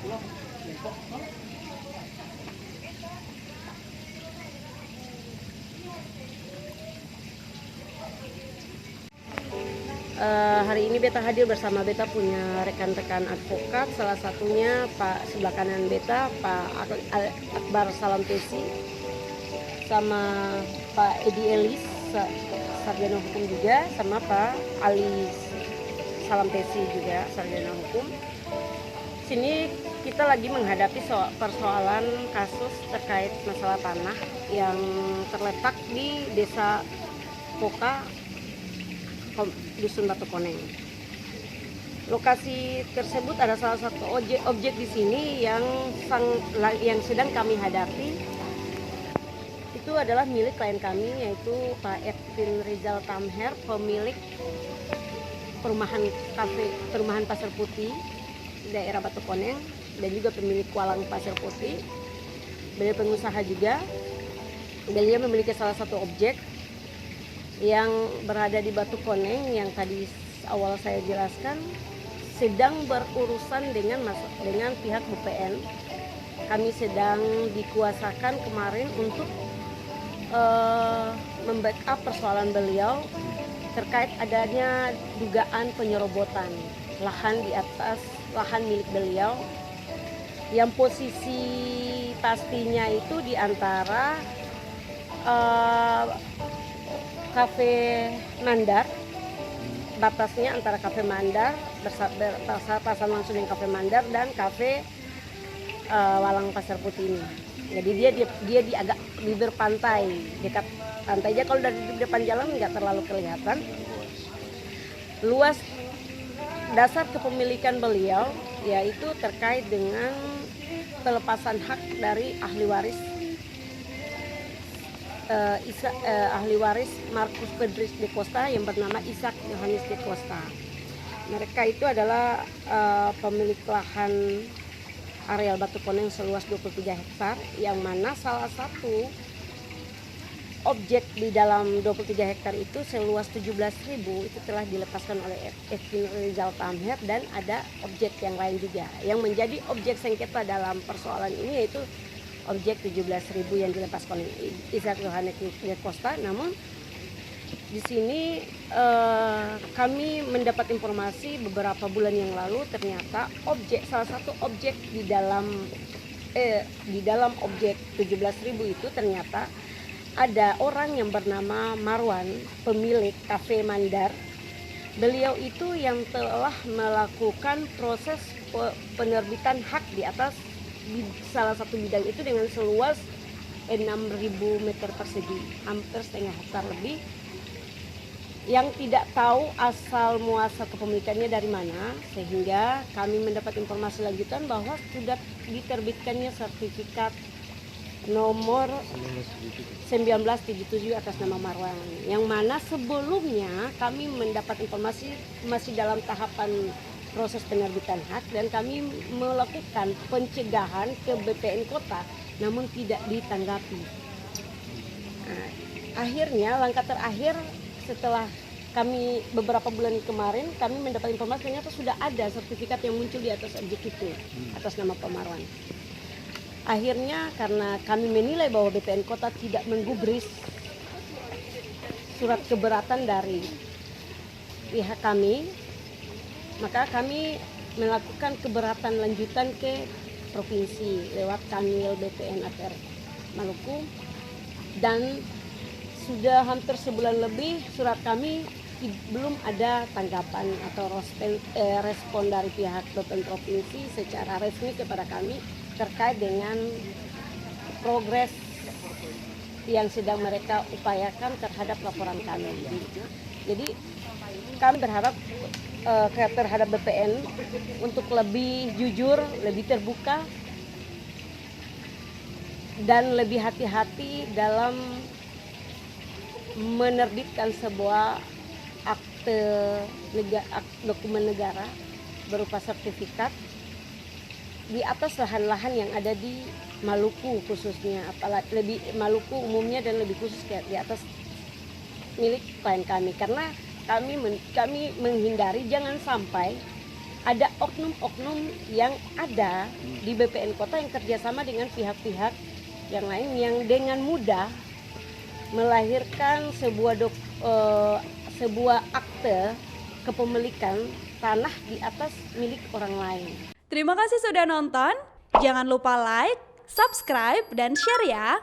Hari ini beta hadir bersama beta punya rekan-rekan advokat, salah satunya Pak sebelah kanan beta, Pak Akbar Salam Tesi, sama Pak Edi Elis, sarjana hukum juga, sama Pak Ali Salam Tesi juga, sarjana hukum. Sini kita lagi menghadapi persoalan kasus terkait masalah tanah yang terletak di Desa Poka, Dusun Batu Koneng. Lokasi tersebut ada salah satu objek di sini yang sedang kami hadapi. Itu adalah milik klien kami, yaitu Pak Edwin Rizal Tamher, pemilik perumahan Pasir Putih daerah Batu Koneng, dan juga pemilik Walang Pasir Putih. Beliau pengusaha juga, dan dia memiliki salah satu objek yang berada di Batu Koneng yang tadi awal saya jelaskan sedang berurusan dengan pihak BPN. Kami sedang dikuasakan kemarin untuk membackup persoalan beliau terkait adanya dugaan penyerobotan lahan di atas lahan milik beliau, yang posisi pastinya itu di antara Kafe Mandar, batasnya antara Kafe Mandar berpapasan langsung dengan Kafe Mandar dan Kafe Walang Pasir Putih ini. Jadi dia di agak bibir pantai, dekat pantai aja. Kalau dari depan jalan nggak terlalu kelihatan. Luas dasar kepemilikan beliau yaitu terkait dengan pelepasan hak dari ahli waris ahli waris Marcus Pedris de Costa yang bernama Isaac Johannes de Costa. Mereka itu adalah pemilik lahan areal Batu Koneng seluas 23 hektar, yang mana salah satu objek di dalam 23 hektar itu seluas 17.000 itu telah dilepaskan oleh Edwin Rizal Tamher, dan ada objek yang lain juga yang menjadi objek sengketa dalam persoalan ini, yaitu objek 17.000 yang dilepaskan oleh Isaac Johannes de Costa. Namun di sini kami mendapat informasi beberapa bulan yang lalu, ternyata salah satu objek di dalam objek 17.000 itu ternyata ada orang yang bernama Marwan, pemilik Kafe Mandar. Beliau itu yang telah melakukan proses penerbitan hak di atas salah satu bidang itu dengan seluas 6.000 meter persegi, hampir setengah hektar lebih, yang tidak tahu asal muasal kepemilikannya dari mana, sehingga kami mendapat informasi lanjutan bahwa sudah diterbitkannya sertifikat nomor 1977 atas nama Marwan, yang mana sebelumnya kami mendapat informasi masih dalam tahapan proses penerbitan hak, dan kami melakukan pencegahan ke BPN Kota namun tidak ditanggapi. Nah, akhirnya langkah terakhir setelah kami beberapa bulan kemarin kami mendapat informasi ternyata sudah ada sertifikat yang muncul di atas objek itu atas nama Pak Marwan. Akhirnya karena kami menilai bahwa BPN Kota tidak menggubris surat keberatan dari pihak kami, maka kami melakukan keberatan lanjutan ke provinsi lewat Kanwil BPN ATR Maluku, dan sudah hampir sebulan lebih surat kami belum ada tanggapan atau respon dari pihak BPN provinsi secara resmi kepada kami terkait dengan progres yang sedang mereka upayakan terhadap laporan kami. Jadi kami berharap terhadap BPN untuk lebih jujur, lebih terbuka, dan lebih hati-hati dalam menerbitkan sebuah dokumen negara berupa sertifikat di atas lahan-lahan yang ada di Maluku khususnya, apalagi lebih Maluku umumnya dan lebih khusus di atas milik klien kami, karena kami menghindari jangan sampai ada oknum-oknum yang ada di BPN Kota yang kerjasama dengan pihak-pihak yang lain yang dengan mudah melahirkan sebuah akte kepemilikan tanah di atas milik orang lain. Terima kasih sudah nonton. Jangan lupa like, subscribe, dan share ya.